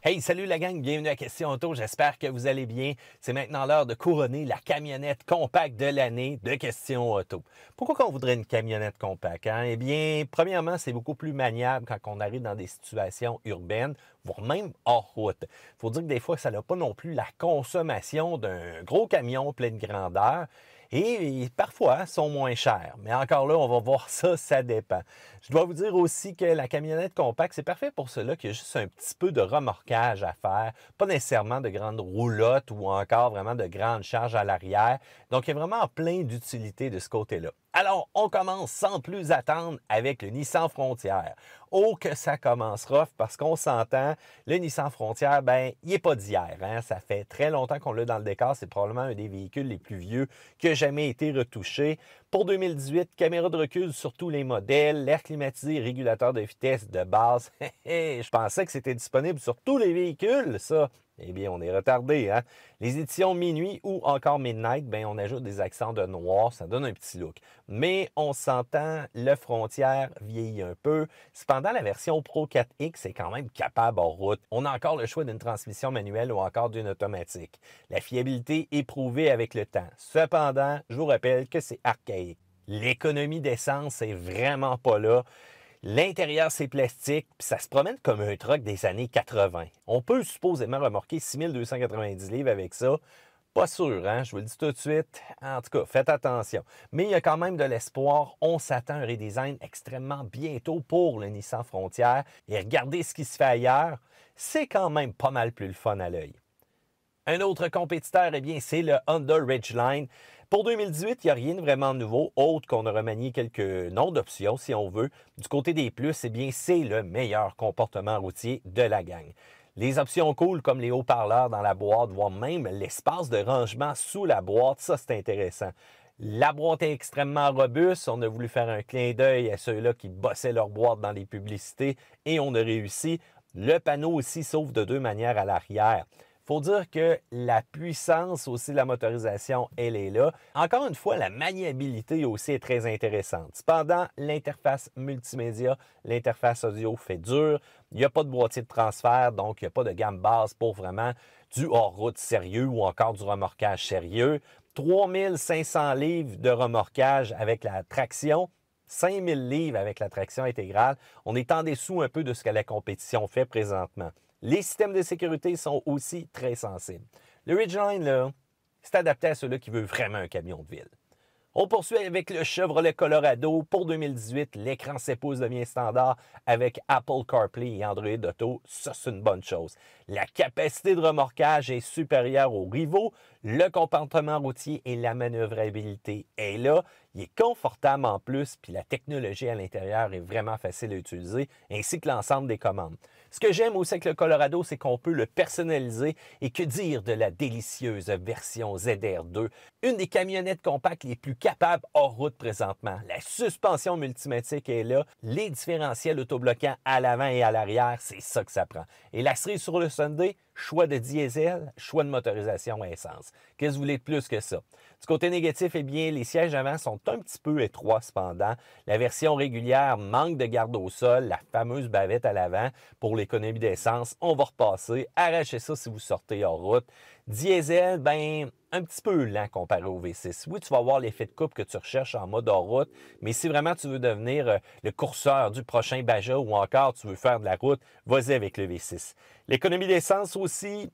Hey, salut la gang, bienvenue à Question Auto, j'espère que vous allez bien. C'est maintenant l'heure de couronner la camionnette compacte de l'année de Question Auto. Pourquoi qu'on voudrait une camionnette compacte? Eh bien, premièrement, c'est beaucoup plus maniable quand on arrive dans des situations urbaines, voire même hors route. Il faut dire que des fois, ça n'a pas non plus la consommation d'un gros camion plein de grandeur. Et parfois, sont moins chers. Mais encore là, on va voir ça, ça dépend. Je dois vous dire aussi que la camionnette compacte, c'est parfait pour ceux-là qui a juste un petit peu de remorquage à faire, pas nécessairement de grandes roulottes ou encore vraiment de grandes charges à l'arrière. Donc, il y a vraiment plein d'utilités de ce côté-là. Alors, on commence sans plus attendre avec le Nissan Frontier. Oh, que ça commence rough parce qu'on s'entend, le Nissan Frontier, ben, il n'est pas d'hier. Ça fait très longtemps qu'on l'a dans le décor. C'est probablement un des véhicules les plus vieux qui a jamais été retouché. Pour 2018, caméra de recul sur tous les modèles, l'air climatisé et régulateur de vitesse de base. Je pensais que c'était disponible sur tous les véhicules, ça. Eh bien, on est retardé, hein? Les éditions Minuit ou encore Midnight, ben, on ajoute des accents de noir, ça donne un petit look. Mais on s'entend, le Frontier vieillit un peu. Cependant, la version Pro 4X est quand même capable en route. On a encore le choix d'une transmission manuelle ou encore d'une automatique. La fiabilité est prouvée avec le temps. Cependant, je vous rappelle que c'est archaïque. L'économie d'essence est vraiment pas là. L'intérieur, c'est plastique, puis ça se promène comme un truck des années 80. On peut supposément remorquer 6290 livres avec ça. Pas sûr, hein? Je vous le dis tout de suite. En tout cas, faites attention. Mais il y a quand même de l'espoir. On s'attend à un redesign extrêmement bientôt pour le Nissan Frontier. Et regardez ce qui se fait ailleurs. C'est quand même pas mal plus le fun à l'œil. Un autre compétiteur, eh bien, c'est le Honda Ridgeline. Pour 2018, il n'y a rien de vraiment nouveau, autre qu'on a remanié quelques noms d'options, si on veut. Du côté des plus, eh bien, c'est le meilleur comportement routier de la gang. Les options cool comme les haut-parleurs dans la boîte, voire même l'espace de rangement sous la boîte, ça c'est intéressant. La boîte est extrêmement robuste. On a voulu faire un clin d'œil à ceux-là qui bossaient leur boîte dans les publicités et on a réussi. Le panneau aussi s'ouvre de deux manières à l'arrière. Faut dire que la puissance aussi de la motorisation, elle est là. Encore une fois, la maniabilité aussi est très intéressante. Cependant, l'interface multimédia, l'interface audio fait dur. Il n'y a pas de boîtier de transfert, donc il n'y a pas de gamme basse pour vraiment du hors-route sérieux ou encore du remorquage sérieux. 3500 livres de remorquage avec la traction. 5000 livres avec la traction intégrale. On est en dessous un peu de ce que la compétition fait présentement. Les systèmes de sécurité sont aussi très sensibles. Le Ridgeline, là, c'est adapté à ceux-là qui veulent vraiment un camion de ville. On poursuit avec le Chevrolet Colorado. Pour 2018, l'écran 7 pouces devient standard avec Apple CarPlay et Android Auto. Ça, c'est une bonne chose. La capacité de remorquage est supérieure aux rivaux. Le comportement routier et la manœuvrabilité est là. Il est confortable en plus, puis la technologie à l'intérieur est vraiment facile à utiliser, ainsi que l'ensemble des commandes. Ce que j'aime aussi avec le Colorado, c'est qu'on peut le personnaliser. Et que dire de la délicieuse version ZR2, une des camionnettes compactes les plus capables hors route présentement. La suspension multimatique est là, les différentiels autobloquants à l'avant et à l'arrière, c'est ça que ça prend. Et la cerise sur le Sunday, choix de diesel, choix de motorisation à essence. Qu'est-ce que vous voulez de plus que ça? Du côté négatif, eh bien, les sièges avant sont un petit peu étroits cependant. La version régulière manque de garde au sol, la fameuse bavette à l'avant. Pour l'économie d'essence, on va repasser. Arrachez ça si vous sortez hors route. Diesel, ben, un petit peu lent comparé au V6. Oui, tu vas avoir l'effet de coupe que tu recherches en mode hors route, mais si vraiment tu veux devenir le courseur du prochain Baja ou encore tu veux faire de la route, vas-y avec le V6. L'économie d'essence aussi,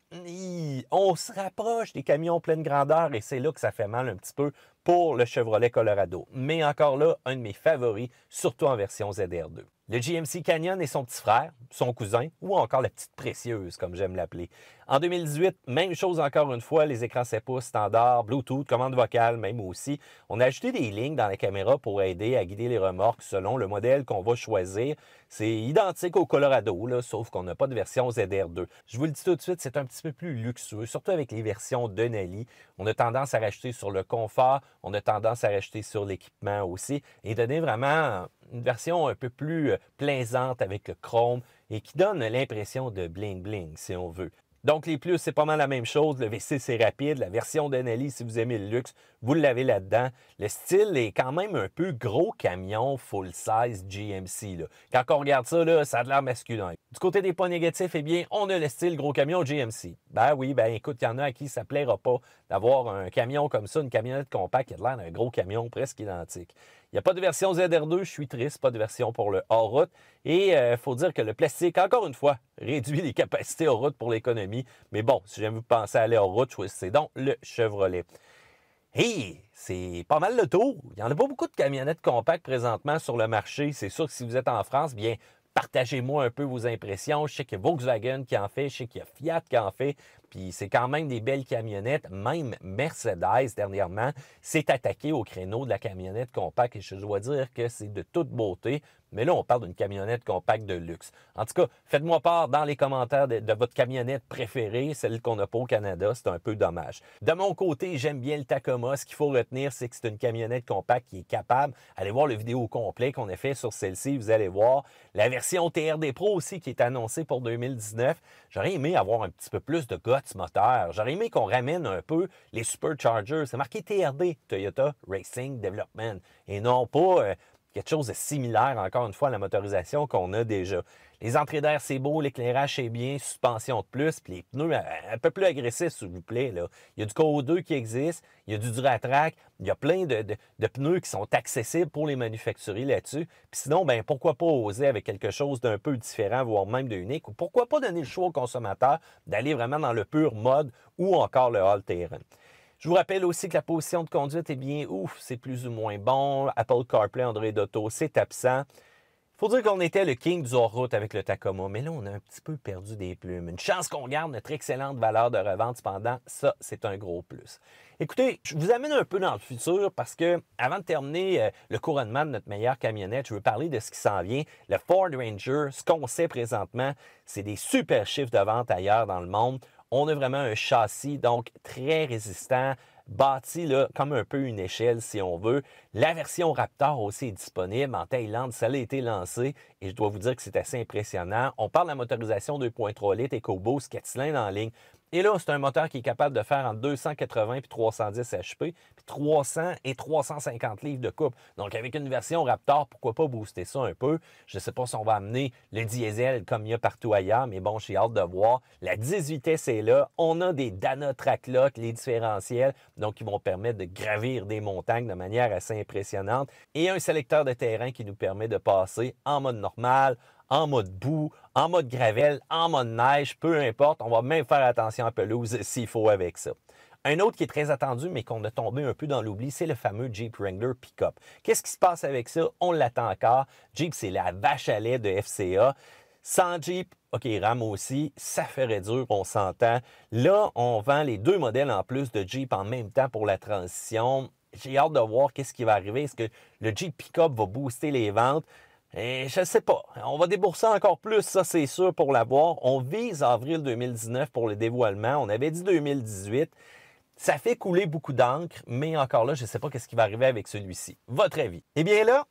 on se rapproche des camions pleine grandeur et c'est là que ça fait mal un petit peu pour le Chevrolet Colorado. Mais encore là, un de mes favoris, surtout en version ZR2. Le GMC Canyon et son petit frère, son cousin, ou encore la petite précieuse, comme j'aime l'appeler. En 2018, même chose encore une fois, les écrans 7 pouces standard, Bluetooth, commande vocale, même aussi. On a ajouté des lignes dans la caméra pour aider à guider les remorques selon le modèle qu'on va choisir. C'est identique au Colorado, là, sauf qu'on n'a pas de version ZR2. Je vous le dis tout de suite, c'est un petit peu plus luxueux, surtout avec les versions Denali. On a tendance à rajouter sur le confort, on a tendance à rajouter sur l'équipement aussi, et donner vraiment une version un peu plus plaisante avec le chrome et qui donne l'impression de bling-bling, si on veut. Donc, les plus, c'est pas mal la même chose. Le V6, c'est rapide. La version Denali, si vous aimez le luxe, vous l'avez là-dedans. Le style est quand même un peu gros camion full-size GMC, là. Quand on regarde ça, là, ça a de l'air masculin. Du côté des points négatifs, eh bien, on a le style gros camion GMC. Ben oui, ben écoute, il y en a à qui ça plaira pas d'avoir un camion comme ça, une camionnette compacte qui a de l'air d'un gros camion presque identique. Il n'y a pas de version ZR2, je suis triste, pas de version pour le hors-route. Et il faut dire que le plastique, encore une fois, réduit les capacités hors-route pour l'économie. Mais bon, si jamais vous pensez aller hors-route, choisissez donc le Chevrolet. Hey, c'est pas mal le tour. Il n'y en a pas beaucoup de camionnettes compactes présentement sur le marché. C'est sûr que si vous êtes en France, bien, partagez-moi un peu vos impressions. Je sais qu'il y a Volkswagen qui en fait, je sais qu'il y a Fiat qui en fait. Puis c'est quand même des belles camionnettes. Même Mercedes, dernièrement, s'est attaqué au créneau de la camionnette compacte. Et je dois dire que c'est de toute beauté. Mais là, on parle d'une camionnette compacte de luxe. En tout cas, faites-moi part dans les commentaires de votre camionnette préférée, celle qu'on n'a pas au Canada. C'est un peu dommage. De mon côté, j'aime bien le Tacoma. Ce qu'il faut retenir, c'est que c'est une camionnette compacte qui est capable. Allez voir le vidéo complet qu'on a fait sur celle-ci. Vous allez voir la version TRD Pro aussi qui est annoncée pour 2019. J'aurais aimé avoir un petit peu plus de guts moteur. J'aurais aimé qu'on ramène un peu les superchargers. C'est marqué TRD, Toyota Racing Development. Et non pas quelque chose de similaire, encore une fois, à la motorisation qu'on a déjà. Les entrées d'air, c'est beau, l'éclairage, c'est bien, suspension de plus, puis les pneus un peu plus agressifs, s'il vous plaît. Là. Il y a du KO2 qui existe, il y a du Duratrac, il y a plein de pneus qui sont accessibles pour les manufacturiers là-dessus. Puis sinon, ben pourquoi pas oser avec quelque chose d'un peu différent, voire même de unique, ou pourquoi pas donner le choix au consommateur d'aller vraiment dans le pur mode ou encore le all-terrain. Je vous rappelle aussi que la position de conduite, eh bien, c'est plus ou moins bon. Apple CarPlay, Android Auto, c'est absent. Il faut dire qu'on était le king du hors-route avec le Tacoma, mais là, on a un petit peu perdu des plumes. Une chance qu'on garde notre excellente valeur de revente, cependant, ça, c'est un gros plus. Écoutez, je vous amène un peu dans le futur parce que, avant de terminer le couronnement de notre meilleure camionnette, je veux parler de ce qui s'en vient. Le Ford Ranger, ce qu'on sait présentement, c'est des super chiffres de vente ailleurs dans le monde. On a vraiment un châssis, donc très résistant, bâti là, comme un peu une échelle, si on veut. La version Raptor aussi est disponible. En Thaïlande, ça a été lancé et je dois vous dire que c'est assez impressionnant. On parle de la motorisation 2.3 litres EcoBoost 4 cylindres en ligne. Et là, c'est un moteur qui est capable de faire entre 280 et 310 HP, puis 300 et 350 livres de couple. Donc, avec une version Raptor, pourquoi pas booster ça un peu? Je ne sais pas si on va amener le diesel comme il y a partout ailleurs, mais bon, j'ai hâte de voir. La 10 vitesses est là. On a des Dana Track-Lock, les différentiels, donc qui vont permettre de gravir des montagnes de manière assez impressionnante. Et un sélecteur de terrain qui nous permet de passer en mode normal, en mode boue, en mode gravel, en mode neige, peu importe. On va même faire attention à pelouse s'il faut avec ça. Un autre qui est très attendu, mais qu'on a tombé un peu dans l'oubli, c'est le fameux Jeep Wrangler Pickup. Qu'est-ce qui se passe avec ça? On l'attend encore. Jeep, c'est la vache à lait de FCA. Sans Jeep, OK, Ram aussi, ça ferait dur, on s'entend. Là, on vend les deux modèles en plus de Jeep en même temps pour la transition. J'ai hâte de voir qu'est-ce qui va arriver. Est-ce que le Jeep Pickup va booster les ventes? Et je ne sais pas. On va débourser encore plus, ça c'est sûr, pour l'avoir. On vise avril 2019 pour le dévoilement. On avait dit 2018. Ça fait couler beaucoup d'encre, mais encore là, je ne sais pas ce qui va arriver avec celui-ci. Votre avis? Eh bien là,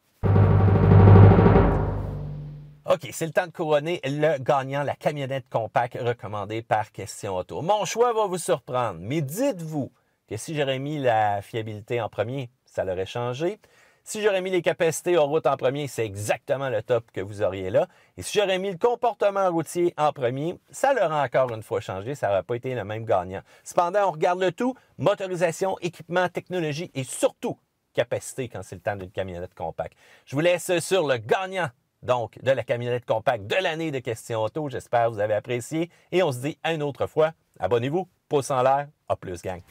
OK, c'est le temps de couronner le gagnant, la camionnette compacte recommandée par Question Auto. Mon choix va vous surprendre, mais dites-vous que si j'aurais mis la fiabilité en premier, ça l'aurait changé. Si j'aurais mis les capacités hors route en premier, c'est exactement le top que vous auriez là. Et si j'aurais mis le comportement routier en premier, ça l'aurait encore une fois changé. Ça n'aurait pas été le même gagnant. Cependant, on regarde le tout. Motorisation, équipement, technologie et surtout capacité quand c'est le temps d'une camionnette compacte. Je vous laisse sur le gagnant donc de la camionnette compacte de l'année de Question Auto. J'espère que vous avez apprécié. Et on se dit à une autre fois. Abonnez-vous. Pouce en l'air. A plus, gang.